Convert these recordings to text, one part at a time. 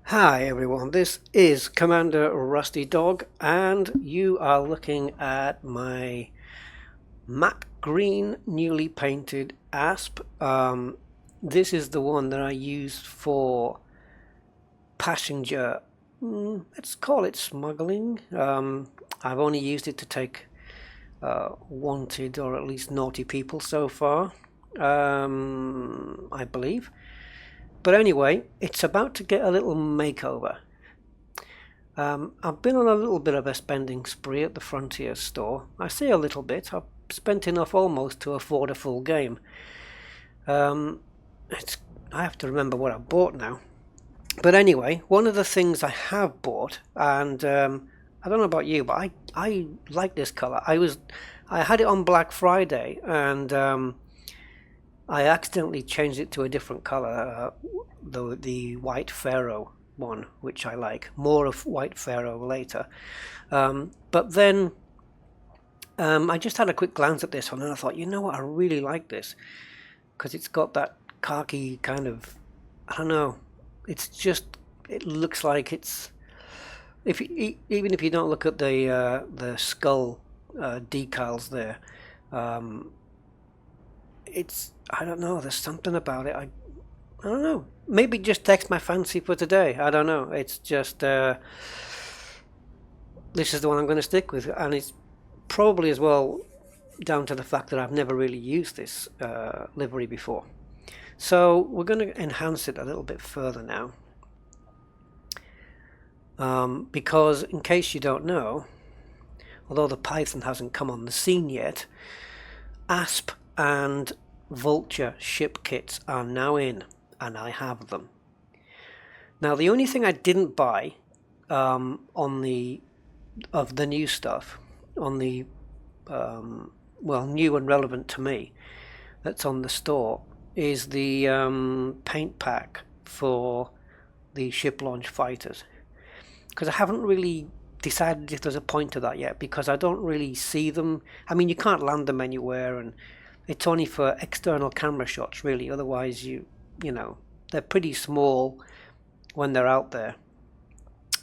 Hi everyone, this is Commander Rusty Dog and you are looking at my matte green newly painted Asp. This is the one that I used for passenger, let's call it smuggling. I've only used it to take wanted or at least naughty people so far, I believe. But anyway, it's about to get a little makeover. I've been on a little bit of a spending spree at the Frontier store. I say a little bit. I've spent enough almost to afford a full game. I have to remember what I bought now. But anyway, one of the things I have bought, and I don't know about you, but I like this color. I had it on Black Friday, and I accidentally changed it to a different color, the white Pharaoh one, which I like. More of white Pharaoh later. But then I just had a quick glance at this one and I thought, you know what, I really like this. Because it's got that khaki kind of, I don't know, it's just, it looks like it's, even if you don't look at the skull decals there, it's, I don't know, there's something about it. I don't know. Maybe it just takes my fancy for today. I don't know. It's just this is the one I'm going to stick with, and it's probably as well down to the fact that I've never really used this livery before. So we're going to enhance it a little bit further now, because in case you don't know, although the Python hasn't come on the scene yet, Asp and Vulture ship kits are now in, and I have them. Now the only thing I didn't buy of the new stuff, on the well, new and relevant to me, that's on the store, is the paint pack for the ship launch fighters, because I haven't really decided if there's a point to that yet, because I don't really see them. I mean, you can't land them anywhere, and it's only for external camera shots really. Otherwise, you know, they're pretty small when they're out there,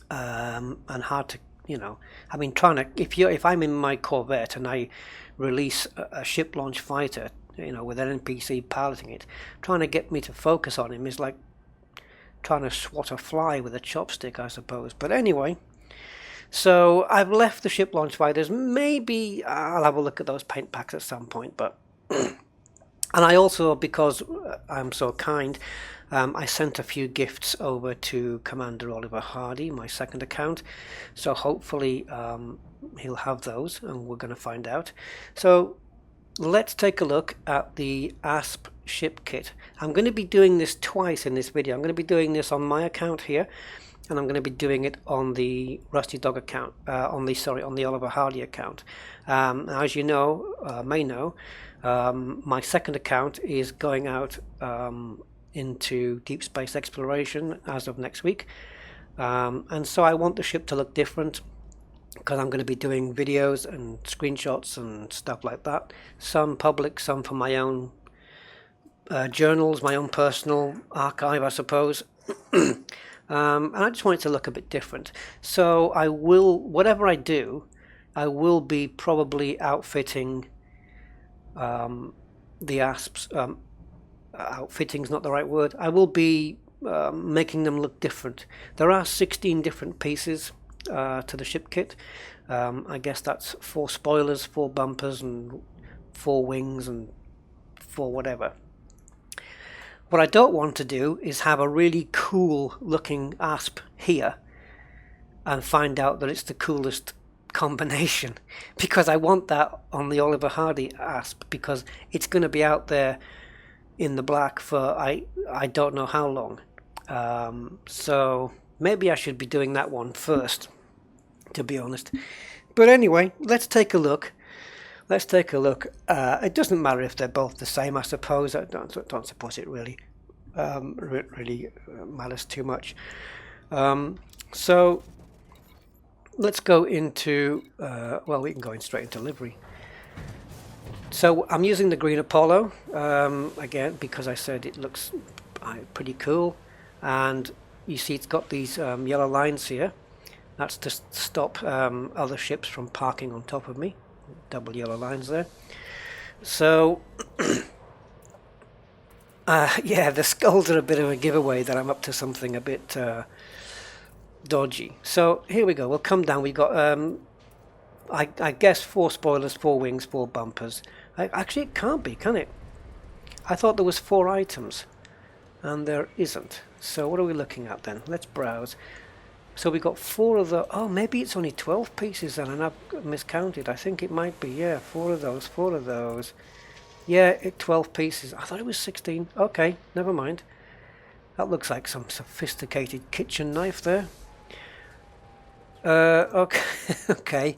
and hard to, you know, I mean, trying to, if I'm in my Corvette and I release a ship launch fighter, you know, with an NPC piloting it, trying to get me to focus on him is like trying to swat a fly with a chopstick, I suppose. But anyway, so I've left the ship launch fighters. Maybe I'll have a look at those paint packs at some point, but and I also, because I'm so kind, I sent a few gifts over to Commander Oliver Hardy, my second account, so hopefully he'll have those, and we're going to find out. So let's take a look at the Asp ship kit. I'm going to be doing this twice in this video. I'm going to be doing this on my account here, and I'm going to be doing it on the Rusty Dog account, on the Oliver Hardy account. As you know, may know, my second account is going out into deep space exploration as of next week, and so I want the ship to look different, because I'm going to be doing videos and screenshots and stuff like that, some public, some for my own journals, my own personal archive, I suppose. And I just want it to look a bit different. So I will, whatever I do, I will be probably outfitting the Asps. Outfitting's not the right word. I will be making them look different. There are 16 different pieces to the ship kit. I guess that's 4 spoilers, 4 bumpers, and 4 wings, and 4 whatever. What I don't want to do is have a really cool looking Asp here and find out that it's the coolest combination, because I want that on the Oliver Hardy Asp, because it's going to be out there in the black for I don't know how long. So maybe I should be doing that one first, to be honest. But anyway, let's take a look. Let's take a look. It doesn't matter if they're both the same, I suppose. I don't suppose it really matters too much. So let's go into, well, we can go in straight into livery. So I'm using the green Apollo, again, because I said it looks pretty cool. And you see it's got these yellow lines here. That's to stop other ships from parking on top of me. Double yellow lines there. So, yeah, the skulls are a bit of a giveaway that I'm up to something a bit dodgy. So here we go. We'll come down. We got, I guess, 4 spoilers, 4 wings, 4 bumpers. Actually, it can't be, can it? I thought there was 4 items, and there isn't. So what are we looking at then? Let's browse. So we got 4 of the. Oh, maybe it's only 12 pieces then, and I've miscounted. I think it might be. Yeah, 4 of those. 4 of those. Yeah, 12 pieces. I thought it was 16. Okay, never mind. That looks like some sophisticated kitchen knife there. Okay, okay.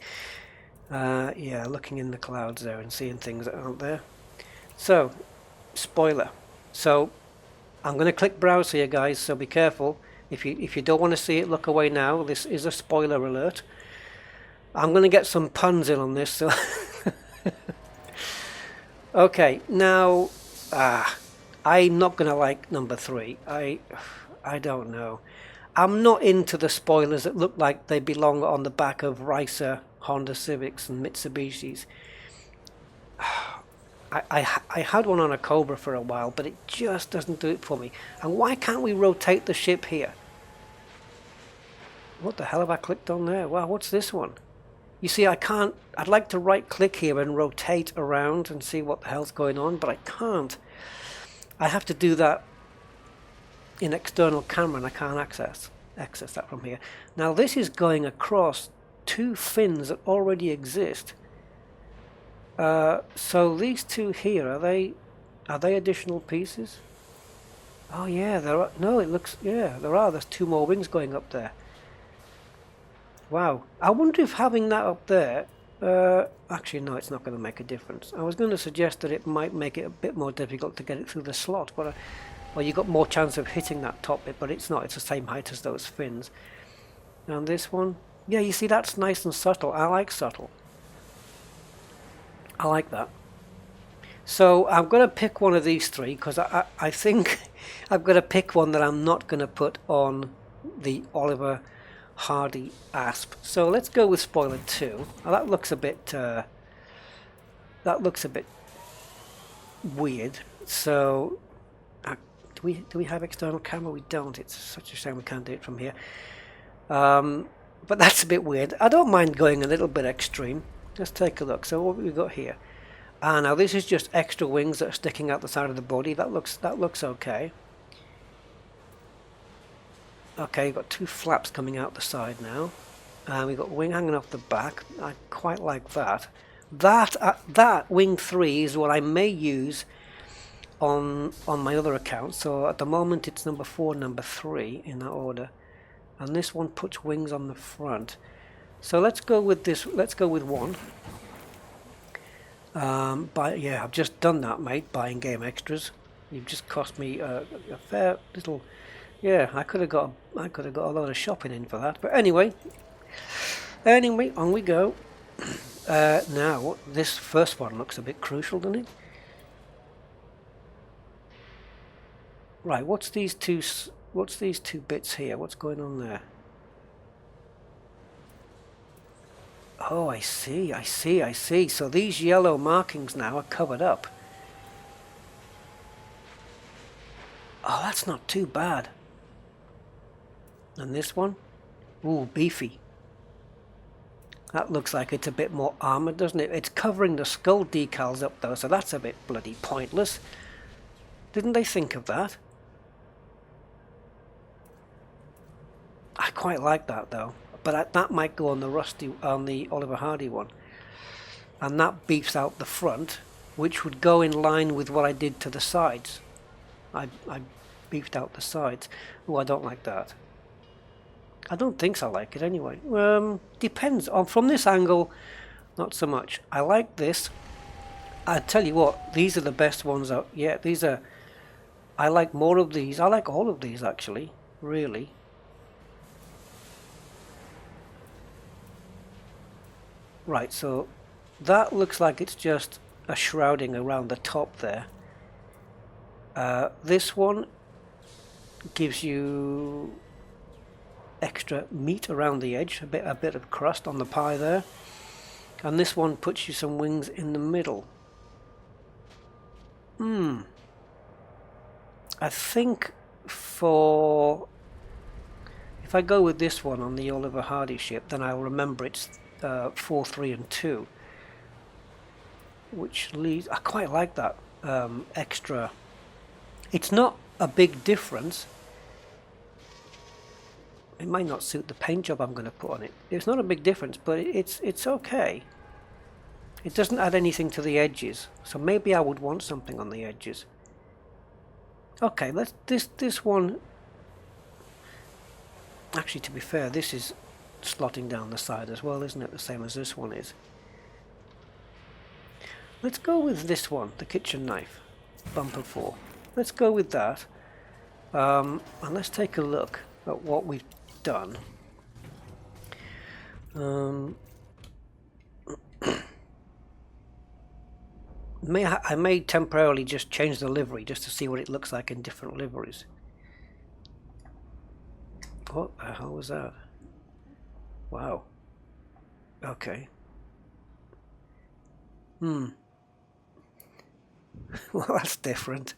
Yeah, looking in the clouds there and seeing things that aren't there. So, spoiler. So, I'm going to click browse here, guys. So be careful. If you don't want to see it, look away now. This is a spoiler alert. I'm going to get some puns in on this. So okay, now I'm not going to like number 3. I don't know. I'm not into the spoilers that look like they belong on the back of Ricer, Honda Civics and Mitsubishis. I had one on a Cobra for a while, but it just doesn't do it for me. And why can't we rotate the ship here? What the hell have I clicked on there? Wow, what's this one? You see, I can't. I'd like to right click here and rotate around and see what the hell's going on, but I can't. I have to do that in external camera, and I can't access that from here. Now this is going across 2 fins that already exist. So these 2 here, are they additional pieces? Oh yeah, there are. No, it looks, yeah, there are. There's 2 more wings going up there. Wow. I wonder if having that up there, actually no, it's not going to make a difference. I was going to suggest that it might make it a bit more difficult to get it through the slot, but well, you got more chance of hitting that top bit, but it's not. It's the same height as those fins. And this one, yeah, you see, that's nice and subtle. I like subtle. I like that. So I'm going to pick one of these 3 because I think I've got to pick one that I'm not going to put on the Oliver Hardy Asp. So let's go with spoiler 2. Now that looks a bit weird. So do we have external camera? We don't. It's such a shame we can't do it from here. But that's a bit weird. I don't mind going a little bit extreme. Let's take a look. So what have we got here? Now this is just extra wings that are sticking out the side of the body. That looks okay. Okay, we've got 2 flaps coming out the side now. We've got wing hanging off the back. I quite like that. That wing 3 is what I may use on my other account. So at the moment it's number 4, number 3 in that order. And this one puts wings on the front. So let's go with this. Let's go with 1. Yeah, I've just done that, mate. Buying game extras. You've just cost me a fair little. Yeah, I could have got a lot of shopping in for that. But anyway, on we go. Now this first one looks a bit crucial, doesn't it? Right. What's these two bits here? What's going on there? Oh, I see. So these yellow markings now are covered up. Oh, that's not too bad. And this one? Ooh, beefy. That looks like it's a bit more armoured, doesn't it? It's covering the skull decals up though, so that's a bit bloody pointless. Didn't they think of that? I quite like that though. But that might go on the Oliver Hardy one. And that beefs out the front, which would go in line with what I did to the sides. I beefed out the sides. Oh, I don't like that. I don't think so, I like it anyway. Depends. From this angle, not so much. I like this. I tell you what, these are the best ones out. Yeah, these are. I like more of these. I like all of these actually, really. Right, so that looks like it's just a shrouding around the top there. This one gives you extra meat around the edge, a bit of crust on the pie there, and this one puts you some wings in the middle. I think if I go with this one on the Oliver Hardy ship, then I'll remember it's 4, 3 and 2, which leads, I quite like that extra. It's not a big difference. It might not suit the paint job I'm going to put on it. It's not a big difference, but it's okay. It doesn't add anything to the edges, so maybe I would want something on the edges. Okay, let's this one. Actually, to be fair, this is slotting down the side as well, isn't it? The same as this one is. Let's go with this one, the kitchen knife, bumper 4. Let's go with that, and let's take a look at what we've done. I may temporarily just change the livery just to see what it looks like in different liveries. What the hell was that? Wow. Okay. Well, that's different.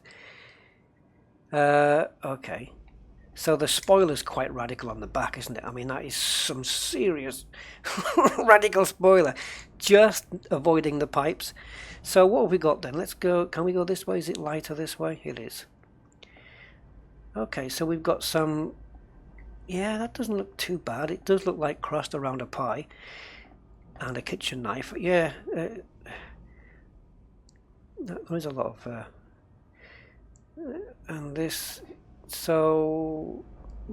Okay. So the spoiler's quite radical on the back, isn't it? I mean, that is some serious radical spoiler. Just avoiding the pipes. So what have we got then? Let's go. Can we go this way? Is it lighter this way? It is. Okay, so we've got some. Yeah, that doesn't look too bad. It does look like crust around a pie and a kitchen knife. Yeah, there is a lot of. And this. So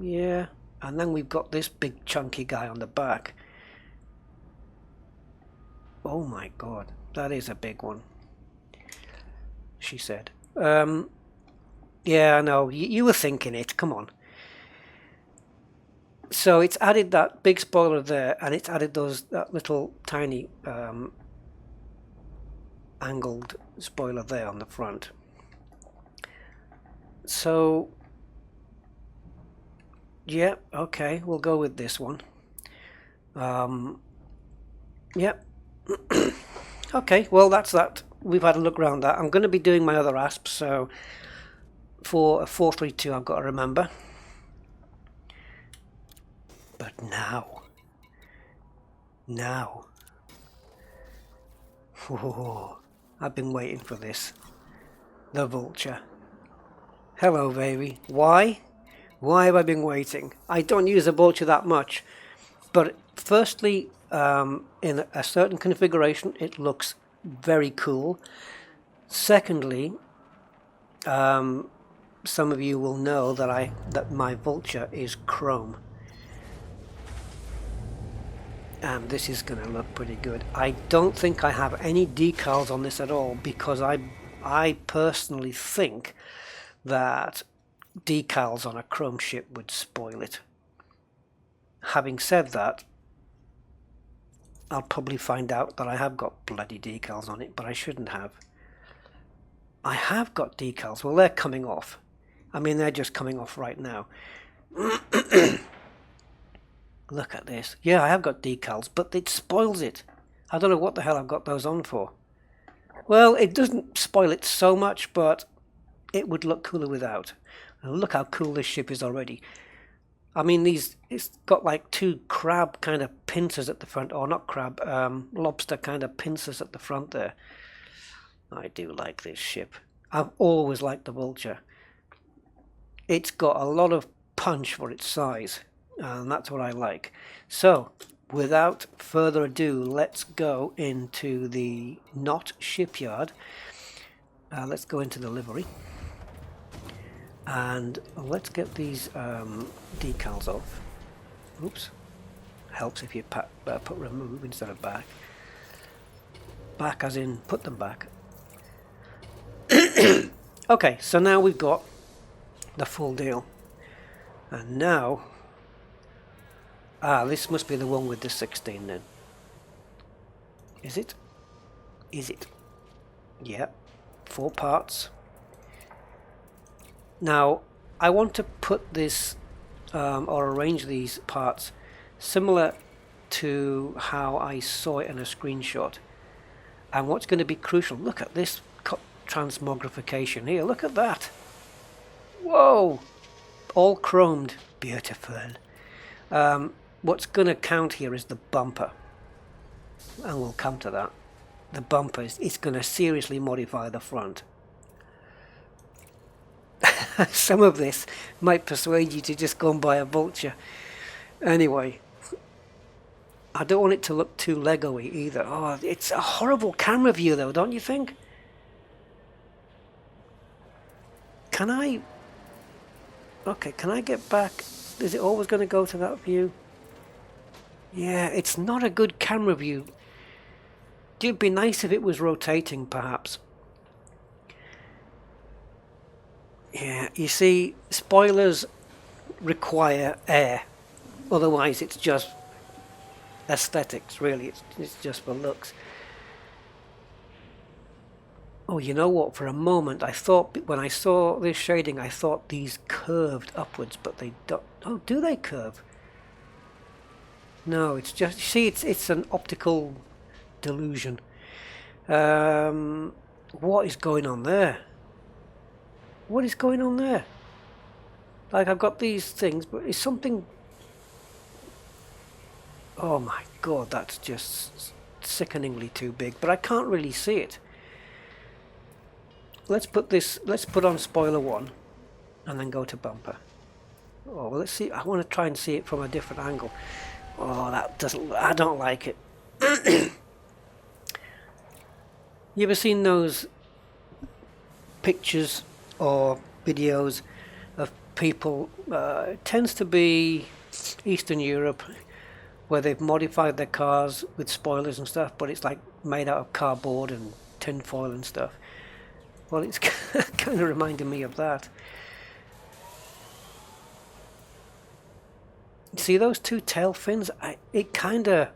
yeah, and then we've got this big chunky guy on the back. Oh my god, that is a big one, she said. Yeah, I know, you were thinking it, come on. So it's added that big spoiler there, and it's added that little tiny angled spoiler there on the front. So yeah, okay, we'll go with this one. Yep. Okay, well that's that. We've had a look around that. I'm going to be doing my other asps, so for a 432 I've got to remember. But now, oh, I've been waiting for this. The Vulture. Hello, baby. Why? Why have I been waiting? I don't use the Vulture that much, but firstly, in a certain configuration, it looks very cool. Secondly, some of you will know that my Vulture is chrome, and this is going to look pretty good. I don't think I have any decals on this at all, because I personally think that decals on a chrome ship would spoil it. Having said that, I'll probably find out that I have got bloody decals on it, but I shouldn't have. I have got decals. Well, they're coming off. I mean, they're just coming off right now. Look at this. Yeah, I have got decals, but it spoils it. I don't know what the hell I've got those on for. Well, it doesn't spoil it so much, but it would look cooler without. And look how cool this ship is already. I mean, it's got like 2 crab kind of pincers at the front, or not crab, lobster kind of pincers at the front there. I do like this ship. I've always liked the Vulture. It's got a lot of punch for its size, and that's what I like. So, without further ado, let's go into the Knot shipyard. Let's go into the livery. And let's get these decals off. Oops. Helps if you put remove instead of back. back as in put them back. Okay, so now we've got the full deal. And now, this must be the one with the 16 then. Is it? Is it? Yeah, 4 parts. Now, I want to put this, or arrange these parts similar to how I saw it in a screenshot. And what's going to be crucial, look at this transmogrification here, look at that. Whoa! All chromed. Beautiful. What's going to count here is the bumper. And we'll come to that. The bumper is going to seriously modify the front. Some of this might persuade you to just go and buy a Vulture. Anyway, I don't want it to look too Lego-y either. Oh, it's a horrible camera view though, don't you think? Can I... Okay, can I get back? Is it always going to go to that view? Yeah, it's not a good camera view. It'd be nice if it was rotating, perhaps. Yeah, you see, spoilers require air. Otherwise, it's just aesthetics, really. It's just for looks. Oh, you know what? For a moment, I thought, when I saw this shading, I thought these curved upwards, but they don't. Oh, do they curve? No, it's just, see, it's an optical delusion. What is going on there? What is going on there? Like, I've got these things, but it's something... Oh my god, that's just sickeningly too big, but I can't really see it. Let's put on spoiler 1 and then go to bumper. Oh, well, let's see. I want to try and see it from a different angle. Oh, that doesn't, I don't like it. You ever seen those pictures or videos of people, it tends to be Eastern Europe, where they've modified their cars with spoilers and stuff, but it's like made out of cardboard and tin foil and stuff. Well, it's kind of reminding me of that. See those 2 tail fins? It kind of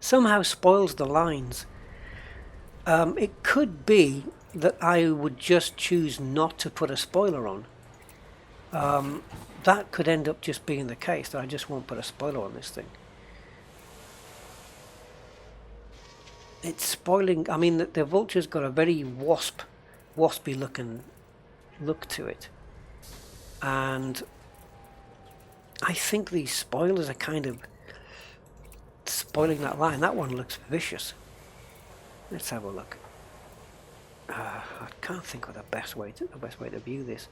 somehow spoils the lines. It could be that I would just choose not to put a spoiler on. That could end up just being the case, that I just won't put a spoiler on this thing. It's spoiling. I mean, the Vulture's got a very waspy looking look to it, and I think these spoilers are kind of spoiling that line. That one looks vicious. Let's have a look. I can't think of the best way to view this.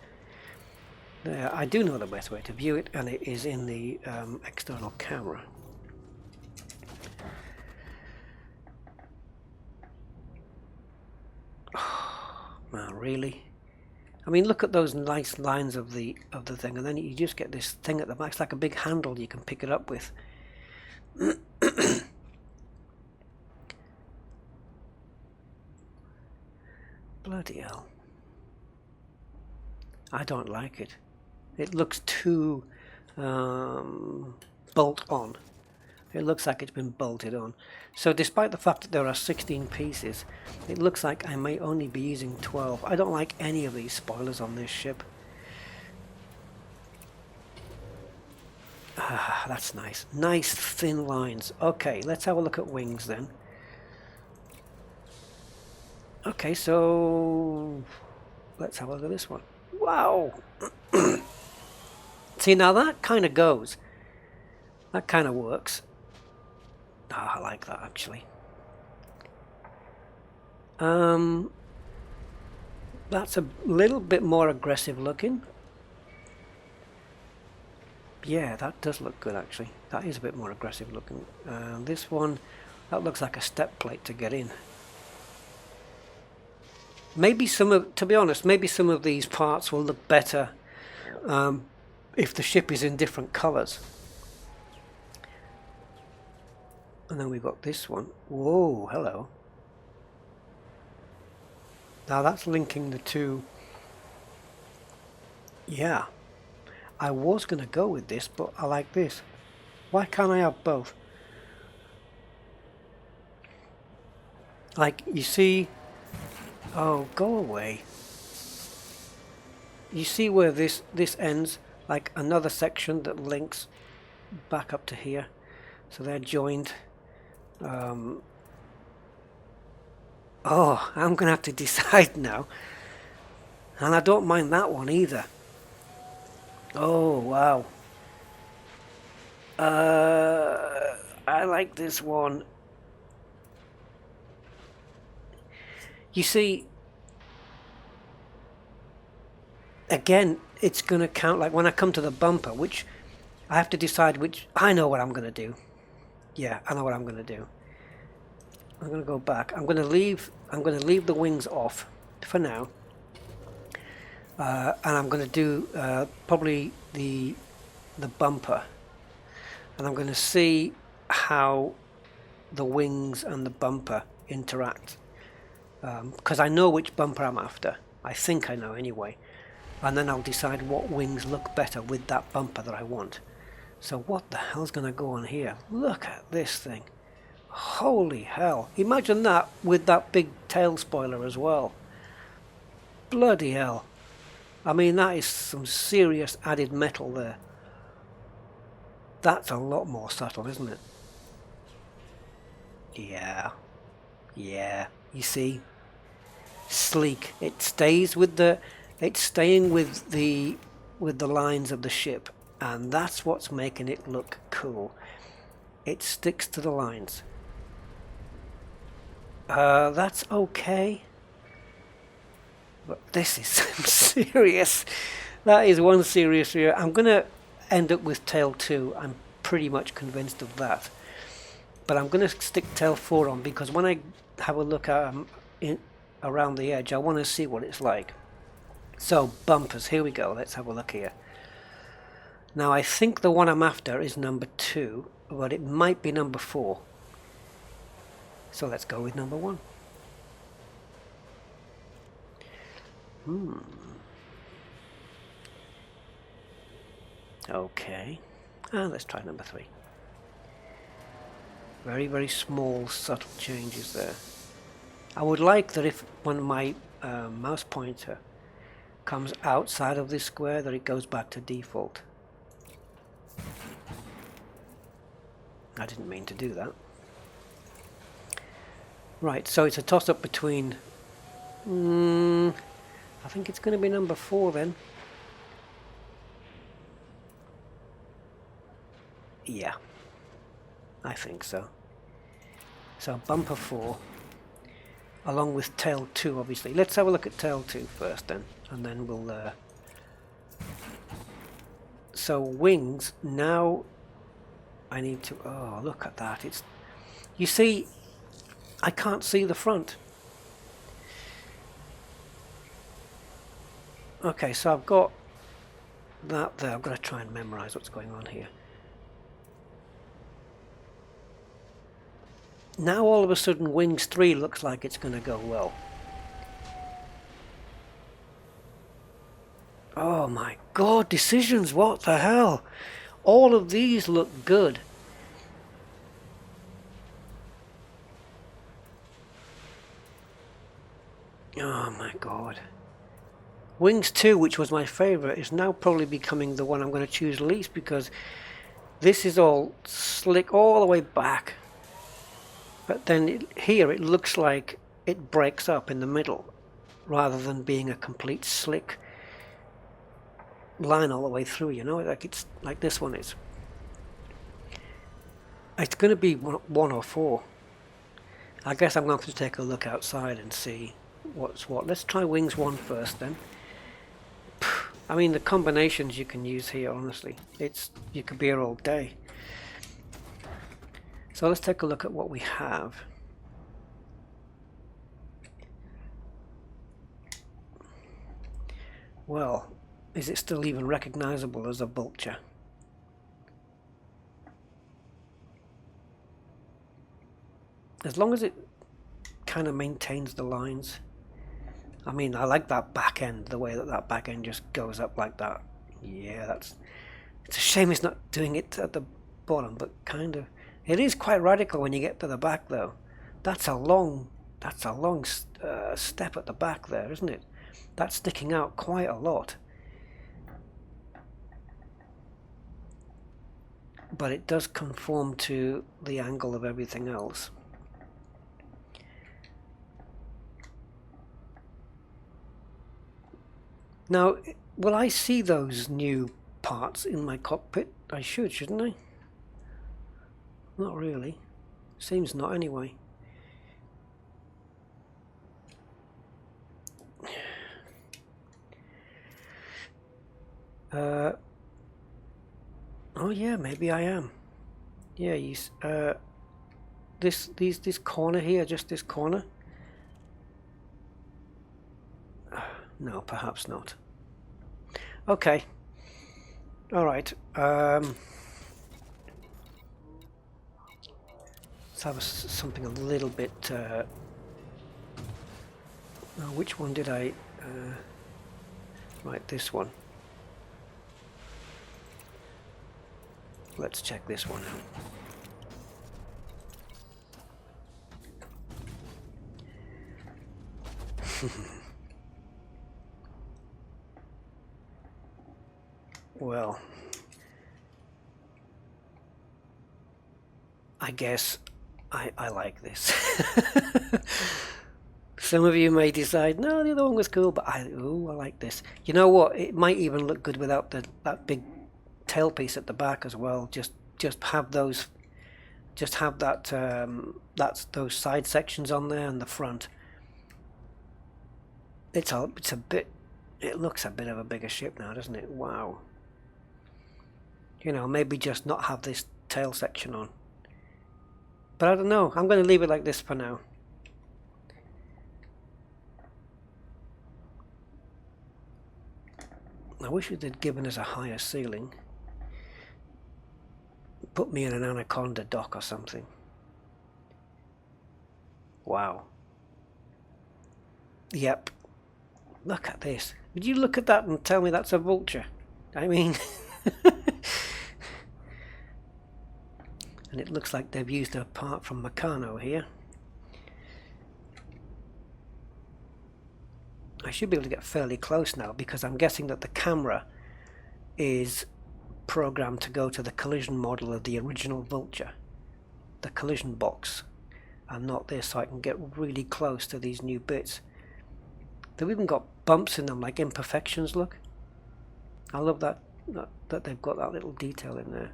I do know the best way to view it, and it is in the external camera. Man, really? I mean, look at those nice lines of the thing, and then you just get this thing at the back. It's like a big handle you can pick it up with. Bloody hell. I don't like it. It looks too bolt on. It looks like it's been bolted on. So despite the fact that there are 16 pieces, it looks like I may only be using 12. I don't like any of these spoilers on this ship. Ah, that's nice. Nice thin lines. Okay, let's have a look at wings then. Okay, so let's have a look at this one. Wow! See, now that kind of goes. That kind of works. Ah, I like that actually. That's a little bit more aggressive looking. Yeah, that does look good actually. That is a bit more aggressive looking. This one, that looks like a step plate to get in. Maybe to be honest, maybe some of these parts will look better if the ship is in different colours. And then we've got this one. Whoa, hello. Now that's linking the two. Yeah. I was going to go with this, but I like this. Why can't I have both? Like, you see... Oh, go away. You see where this ends? Like another section that links back up to here. So they're joined. Oh, I'm going to have to decide now. And I don't mind that one either. Oh, wow. I like this one. You see, again, it's going to count, like when I come to the bumper, which I have to decide which. I know what I'm going to do. Yeah, I know what I'm going to do. I'm going to go back. I'm going to leave the wings off for now. And I'm going to do probably the bumper. And I'm going to see how the wings and the bumper interact. Because I know which bumper I'm after. I think I know anyway. And then I'll decide what wings look better with that bumper that I want. So what the hell's going to go on here? Look at this thing. Holy hell. Imagine that with that big tail spoiler as well. Bloody hell. I mean, that is some serious added metal there. That's a lot more subtle, isn't it? Yeah. Yeah. You see? Sleek. It stays with the... It's staying with the lines of the ship. And that's what's making it look cool. It sticks to the lines. That's okay. But this is serious. That is one serious area. I'm going to end up with tail 2. I'm pretty much convinced of that. But I'm going to stick tail 4 on because when I have a look at around the edge, I want to see what it's like. So, bumpers. Here we go. Let's have a look here. Now, I think the one I'm after is number 2, but it might be number 4. So let's go with number 1. Okay. And let's try number 3. Very, very small, subtle changes there. I would like that if when my mouse pointer comes outside of this square, that it goes back to default. I didn't mean to do that. Right, so it's a toss-up between... I think it's going to be number 4 then. Yeah, I think so. So bumper 4, along with tail 2 obviously. Let's have a look at tail 2 first then, and then we'll... So wings, now I need to... Oh, look at that. It's... You see, I can't see the front. Okay, so I've got that there. I've got to try and memorize what's going on here. Now all of a sudden wings 3 looks like it's going to go well. Oh my god, decisions, what the hell? All of these look good. Oh my god. Wings 2, which was my favourite, is now probably becoming the one I'm going to choose least because this is all slick all the way back. But then here it looks like it breaks up in the middle rather than being a complete slick line all the way through, you know, like it's like this one is. It's going to be 1 or 4. I guess I'm going to have to take a look outside and see what's what. Let's try wings 1 first then. I mean, the combinations you can use here, honestly, you could be here all day. So let's take a look at what we have. Well, is it still even recognizable as a Vulture? as long as it kind of maintains the lines. I mean, I like that back end, the way that that back end just goes up like that. Yeah, it's a shame it's not doing it at the bottom, but kind of. It is quite radical when you get to the back, though. That's a long step at the back there, isn't it? That's sticking out quite a lot. But it does conform to the angle of everything else. Now, will I see those new parts in my cockpit? I should, shouldn't I? Not really. Seems not anyway. Oh yeah, maybe I am. Yeah, this corner here, just this corner. No, perhaps not. Okay. All right. Let's have something a little bit. Which one did I? Right, this one. Let's check this one out. Well, I guess I like this. Some of you may decide, no, the other one was cool, but I like this. You know what? It might even look good without that big tailpiece at the back as well. Just have those, just have that those side sections on there and the front. It's a bit. It looks a bit of a bigger ship now, doesn't it? Wow. You know, maybe just not have this tail section on. But I don't know. I'm going to leave it like this for now. I wish it had given us a higher ceiling. Put me in an Anaconda dock or something. Wow. Yep. Look at this. Would you look at that and tell me that's a Vulture? I mean... And it looks like they've used a part from Meccano here. I should be able to get fairly close now because I'm guessing that the camera is programmed to go to the collision model of the original Vulture, the collision box, and not this, so I can get really close to these new bits. They've even got bumps in them, like imperfections, look. I love that they've got that little detail in there.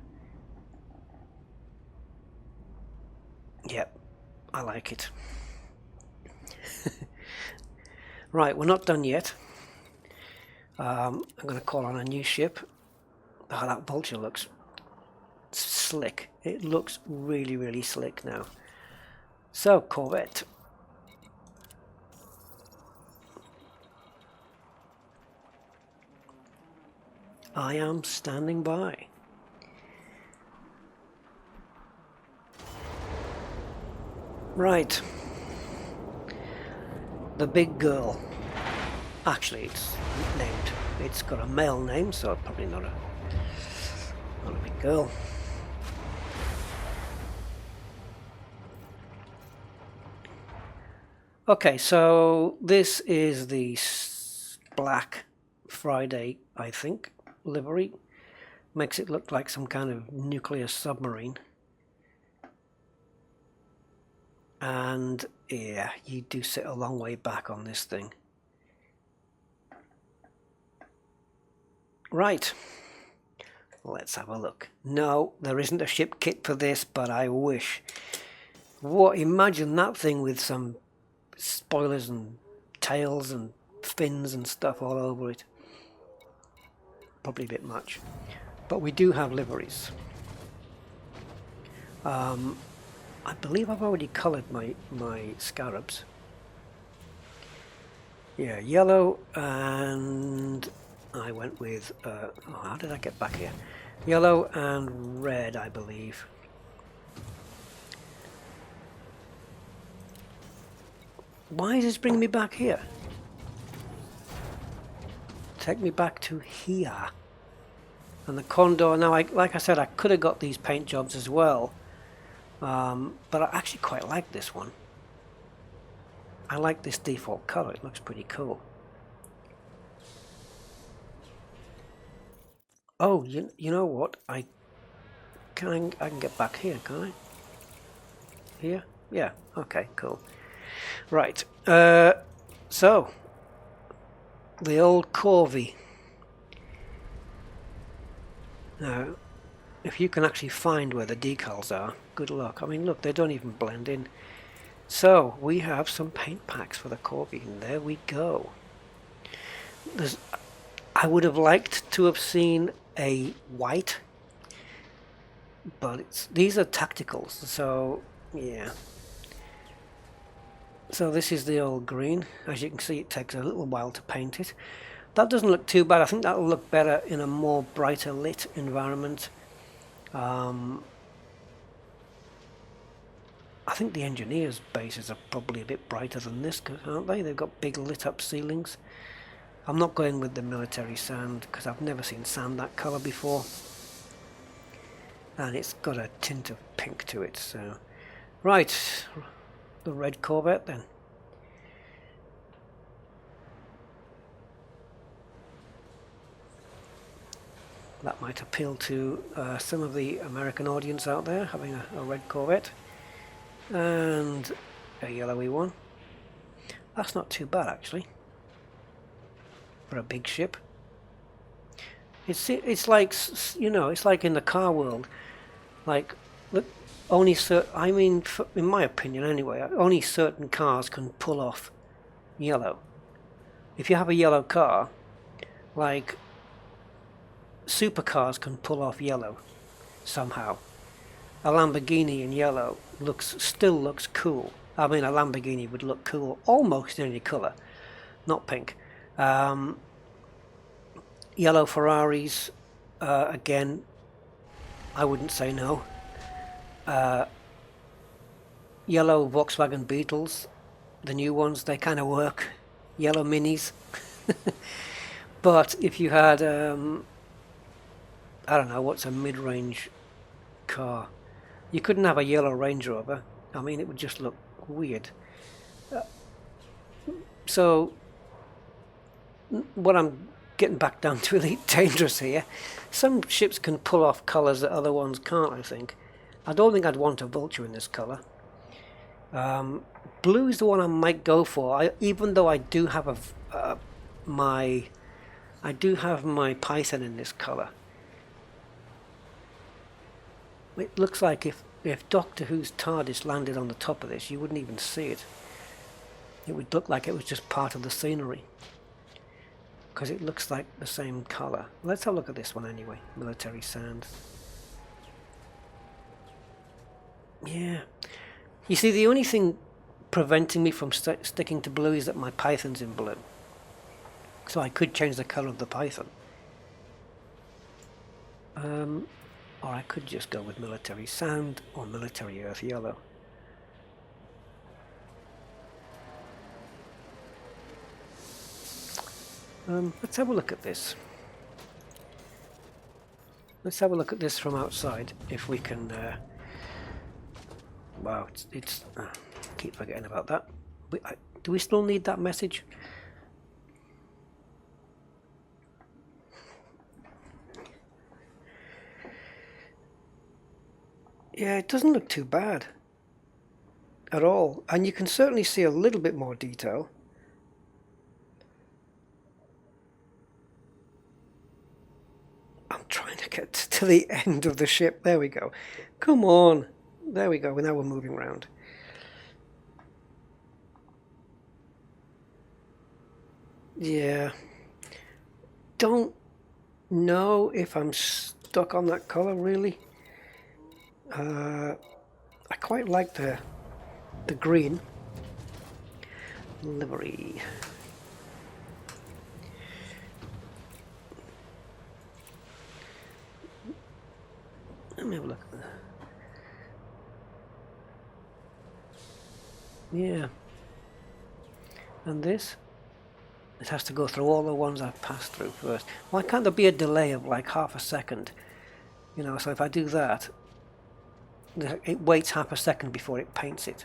Yep, I like it. Right, we're not done yet. I'm going to call on a new ship. Oh, that Vulture looks slick. It looks really, really slick now. So, Corvette. I am standing by. Right. The big girl. Actually, it's named. It's got a male name, so probably not a big girl. Okay, so this is the Black Friday, I think, livery. Makes it look like some kind of nuclear submarine. And yeah, you do sit a long way back on this thing. Right, let's have a look. No, there isn't a ship kit for this, but I wish. Imagine that thing with some spoilers and tails and fins and stuff all over it. Probably a bit much, but we do have liveries. I believe I've already coloured my scarabs. Yeah, yellow, and I went with, how did I get back here? Yellow and red, I believe. Why is this bringing me back here? Take me back to here. And the Condor, now, like I said, I could have got these paint jobs as well. But I actually quite like this one. I like this default color. It looks pretty cool. Oh, you know what? I can get back here, can I? Here? Yeah. Okay, cool. Right. So the old Corvette. Now, if you can actually find where the decals are, good luck. I mean, look, they don't even blend in. So we have some paint packs for the Corvette, and there we go. I would have liked to have seen a white, but these are tacticals, so yeah. So this is the old green. As you can see, it takes a little while to paint it. That doesn't look too bad. I think that will look better in a more brighter lit environment. I think the engineers' bases are probably a bit brighter than this, aren't they? They've got big lit up ceilings. I'm not going with the military sand because I've never seen sand that colour before. And it's got a tint of pink to it, so... Right, the red Corvette then. That might appeal to some of the American audience out there, having a red Corvette. And a yellowy one. That's not too bad actually for a big ship. It's like, you know, it's like in the car world. Like, look, only I mean, in my opinion anyway, only certain cars can pull off yellow. If you have a yellow car, like supercars can pull off yellow somehow. A Lamborghini in yellow still looks cool. I mean, a Lamborghini would look cool almost in any colour, not pink. Yellow Ferraris, again, I wouldn't say no. Yellow Volkswagen Beetles, the new ones, they kind of work. Yellow Minis. But if you had, I don't know, what's a mid-range car? You couldn't have a yellow Range Rover. I mean, it would just look weird. So, what I'm getting back down to Elite Dangerous here, some ships can pull off colours that other ones can't, I think. I don't think I'd want a Vulture in this colour. Blue is the one I might go for, even though I do have my Python in this colour. It looks like if Doctor Who's TARDIS landed on the top of this, you wouldn't even see it. It would look like it was just part of the scenery. Because it looks like the same colour. Let's have a look at this one anyway. Military sand. Yeah. You see, the only thing preventing me from sticking to blue is that my Python's in blue. So I could change the colour of the Python. Or I could just go with military sand or military earth yellow. Let's have a look at this. Let's have a look at this from outside, if we can... wow, it's keep forgetting about that. Do we still need that message? Yeah, it doesn't look too bad at all, and you can certainly see a little bit more detail. I'm trying to get to the end of the ship. There we go. Come on. There we go. Now we're moving around. Yeah. Don't know if I'm stuck on that colour really. I quite like the green livery. Let me have a look at that. Yeah. And this, it has to go through all the ones I've passed through first. Why can't there be a delay of like half a second? You know, so if I do that, it waits half a second before it paints it.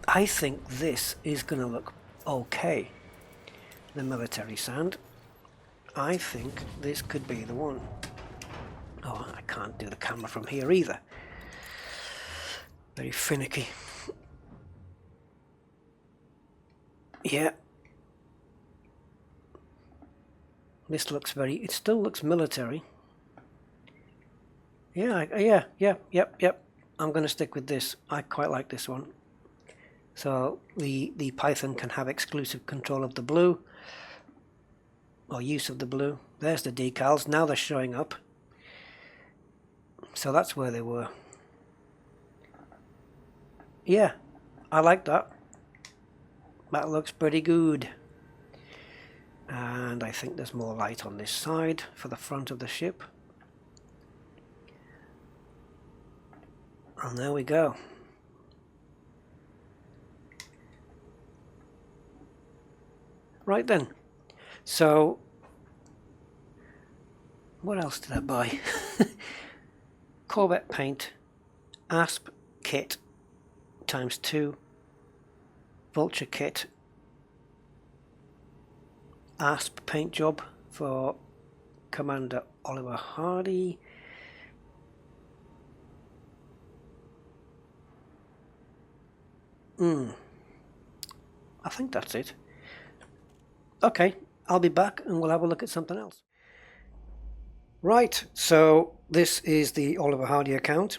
I think this is going to look okay. The military sand. I think this could be the one. Oh, I can't do the camera from here either. Very finicky. Yeah. This looks it still looks military. Yeah, yep. I'm going to stick with this. I quite like this one. So the Python can have exclusive control of the blue, or use of the blue. There's the decals. Now they're showing up. So that's where they were. Yeah, I like that. That looks pretty good. And I think there's more light on this side for the front of the ship. And there we go. Right then. So, what else did I buy? Corvette paint, Asp kit ×2, Vulture kit, Asp paint job for Commander Oliver Hardy. I think that's it. Okay, I'll be back and we'll have a look at something else. Right, so this is the Oliver Hardy account,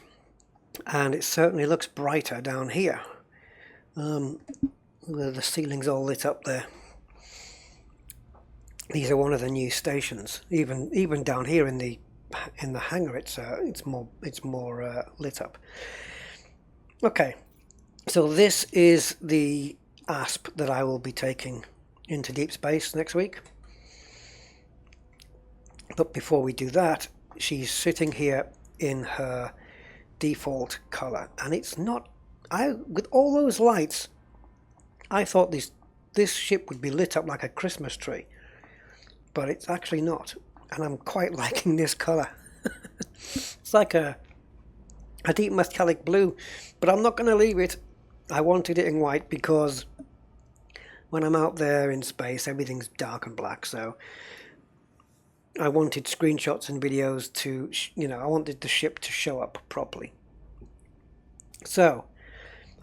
and it certainly looks brighter down here. The ceiling's all lit up there. These are one of the new stations. Even down here in the hangar, it's more lit up. Okay, so this is the Asp that I will be taking into deep space next week. But before we do that, she's sitting here in her default color, and it's not. With all those lights, I thought this ship would be lit up like a Christmas tree, but it's actually not. And I'm quite liking this color. It's like a deep metallic blue, but I'm not going to leave it. I wanted it in white because when I'm out there in space, everything's dark and black, so I wanted screenshots and videos to, I wanted the ship to show up properly. So,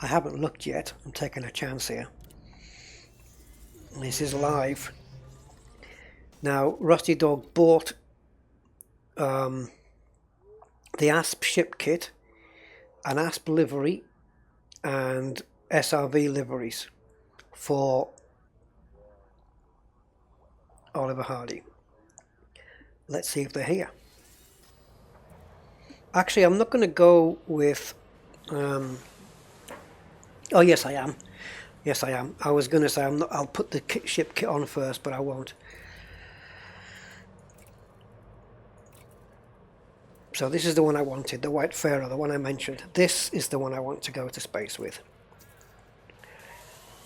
I haven't looked yet. I'm taking a chance here. This is live. Now, Rusty Dog bought the Asp ship kit, an Asp livery, and SRV liveries for Oliver Hardy. Let's see if they're here. Actually, I'm not going to go with... oh, yes, I am. Yes, I am. I was going to say I'll put the ship kit on first, but I won't. So this is the one I wanted, the White Pharaoh, the one I mentioned. This is the one I want to go to space with.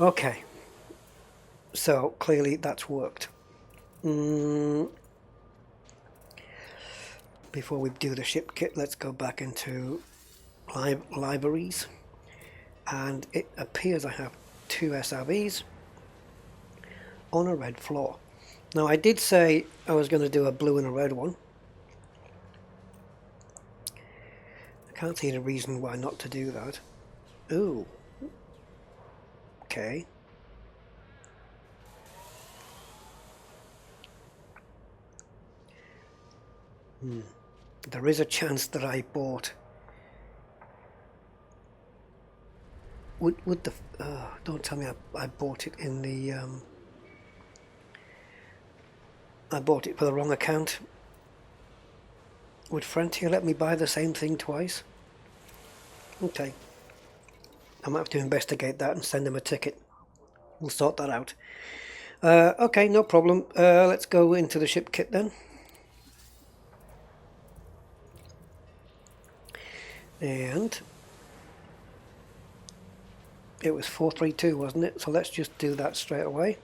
Okay. So clearly that's worked. Before we do the ship kit, let's go back into liveries. And it appears I have 2 SRVs on a red floor. Now I did say I was going to do a blue and a red one. I can't see any reason why not to do that. Ooh. Okay. There is a chance that I bought... Would the... don't tell me I bought it in the... I bought it for the wrong account. Would Frontier let me buy the same thing twice? Okay. I might have to investigate that and send them a ticket. We'll sort that out. Okay, no problem. Let's go into the ship kit then. And It was 432, wasn't it? So let's just do that straight away.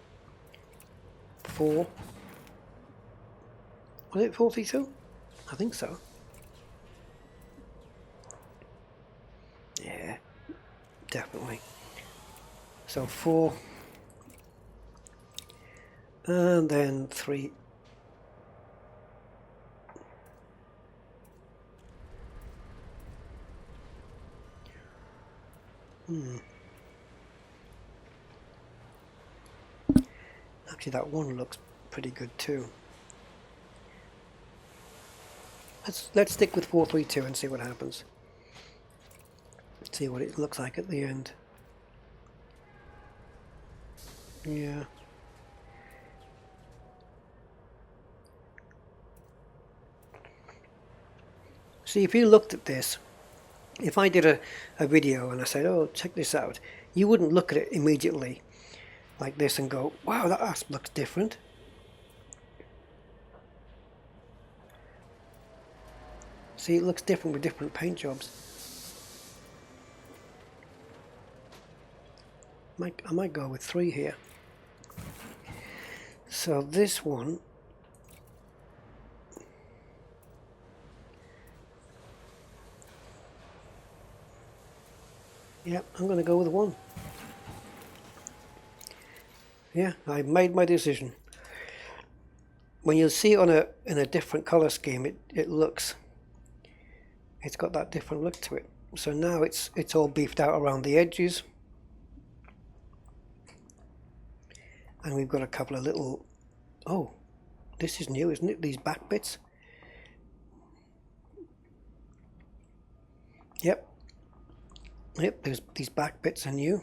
4. Was it 432? I think so. Yeah, definitely. So 4. And then 3. Actually, that one looks pretty good too. Let's stick with 432 and see what happens. See what it looks like at the end. Yeah. See, if you looked at this, if I did a video and I said, oh, check this out, you wouldn't look at it immediately like this and go, wow, that asp looks different. See, it looks different with different paint jobs. I might go with 3 here. So this one, yeah, I'm going to go with 1. Yeah, I made my decision. When you see it in a different color scheme, it's got that different look to it. So now it's all beefed out around the edges, and we've got a couple of little, oh, this is new, isn't it? These back bits. Yep, these back bits are new,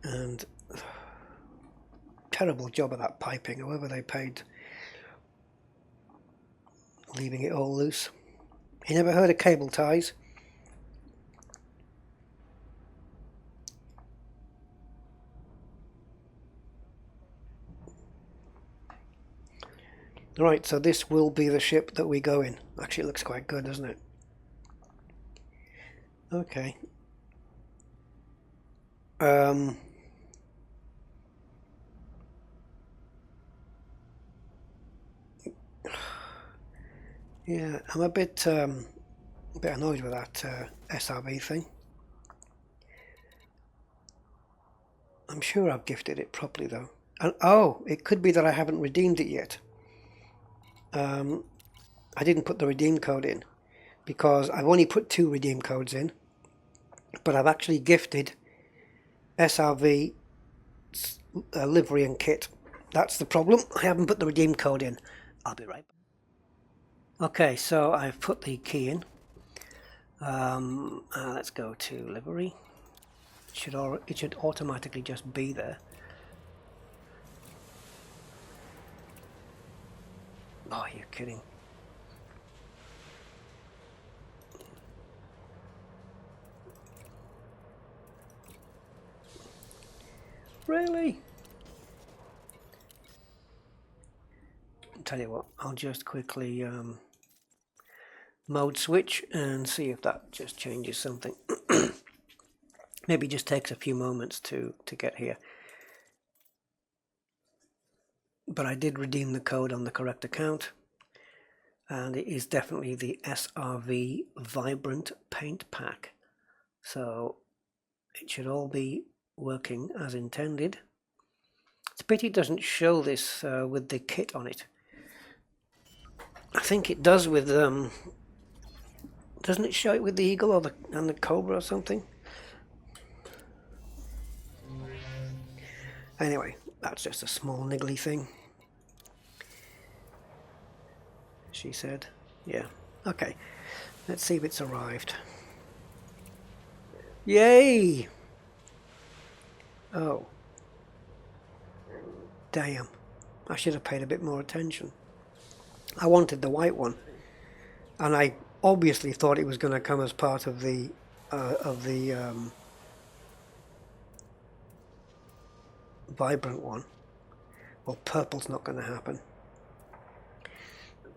and terrible job of that piping, whoever they paid, leaving it all loose. You never heard of cable ties? Right, so this will be the ship that we go in. Actually, it looks quite good, doesn't it? Okay. Yeah, I'm a bit annoyed with that SRV thing. I'm sure I've gifted it properly though. And oh, it could be that I haven't redeemed it yet. I didn't put the redeem code in because I've only put 2 redeem codes in, but I've actually gifted SRV livery and kit. That's the problem. I haven't put the redeem code in. I'll be right back. Okay, so I've put the key in. Let's go to livery. It should automatically just be there. Oh, you're kidding. Really? I'll tell you what, I'll just quickly mode switch and see if that just changes something. Maybe it just takes a few moments to get here. But I did redeem the code on the correct account, and it is definitely the SRV Vibrant Paint Pack. So it should all be working as intended. It's a pity it doesn't show this with the kit on it. I think it does with doesn't it show it with the Eagle or and the Cobra or something? Anyway, that's just a small niggly thing, she said. Yeah, okay, let's see if it's arrived. Yay! Oh, damn, I should have paid a bit more attention. I wanted the white one, and I obviously thought it was going to come as part of the vibrant one. Well, purple's not going to happen.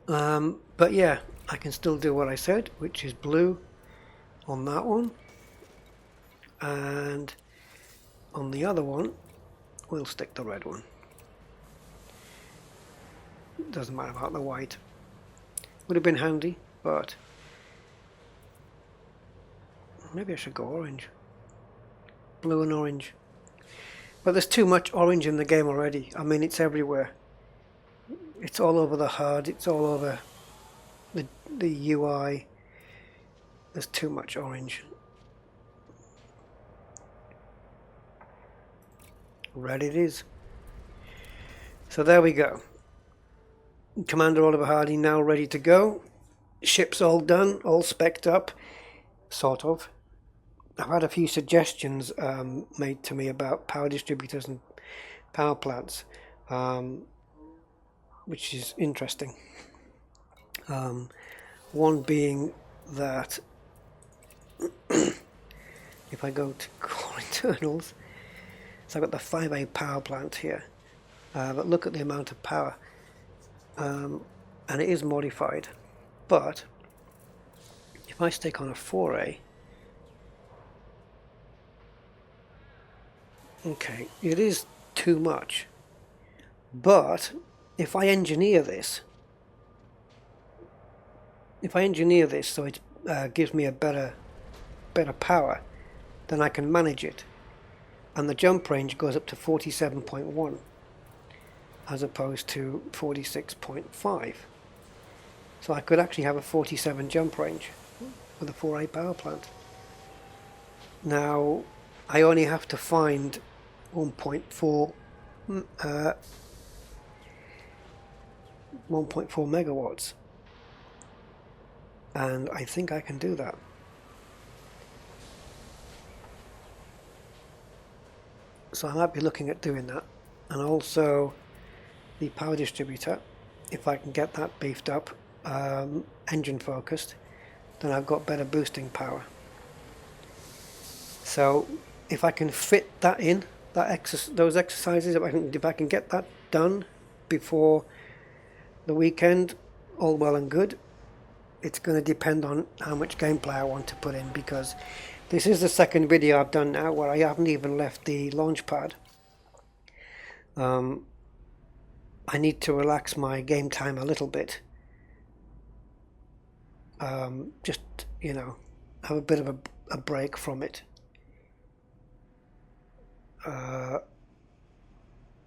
But yeah, I can still do what I said, which is blue on that one. and on the other one we'll stick the red one. Doesn't matter about the white. Would have been handy, but maybe I should go orange. Blue and orange. But there's too much orange in the game already. I mean, it's everywhere. It's all over the HUD, it's all over the UI. There's too much orange. Red it is. So there we go. Commander Oliver Hardy now ready to go. Ship's all done, all specced up, sort of. I've had a few suggestions made to me about power distributors and power plants, which is interesting. One being that if I go to core internals, so I've got the 5A power plant here, but look at the amount of power, and it is modified, but if I stick on a 4A, okay, it is too much, but if I engineer this so it gives me a better power, then I can manage it, and the jump range goes up to 47.1 as opposed to 46.5. So I could actually have a 47 jump range with a 4A power plant. Now I only have to find 1.4 megawatts, and I think I can do that. So I might be looking at doing that, and also the power distributor, if I can get that beefed up, engine focused, then I've got better boosting power. So if I can fit that in, those exercises, if I can get that done before the weekend, all well and good. It's going to depend on how much gameplay I want to put in, because this is the second video I've done now where I haven't even left the launch pad. I need to relax my game time a little bit. Just, you know, have a bit of a break from it.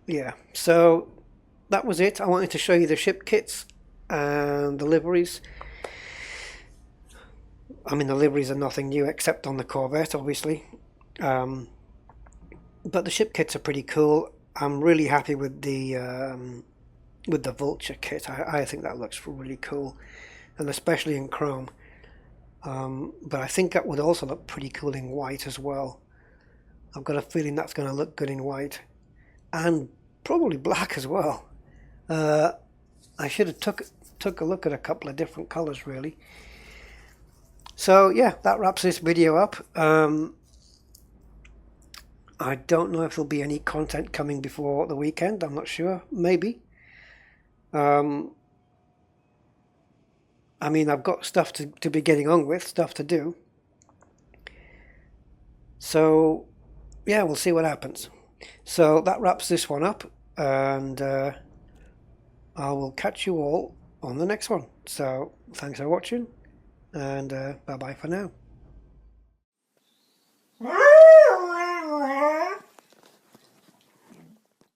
Yeah, so that was it. I wanted to show you the ship kits and the liveries. I mean, the liveries are nothing new except on the Corvette, obviously. But the ship kits are pretty cool. I'm really happy with the Vulture kit. I think that looks really cool, and especially in chrome. But I think that would also look pretty cool in white as well. I've got a feeling that's going to look good in white, and probably black as well. I should have took a look at a couple of different colors, really. So yeah, that wraps this video up. I don't know if there'll be any content coming before the weekend. I'm not sure. Maybe. I mean, I've got stuff to be getting on with, stuff to do. So yeah, we'll see what happens. So that wraps this one up, and I will catch you all on the next one. So thanks for watching, and bye bye for now.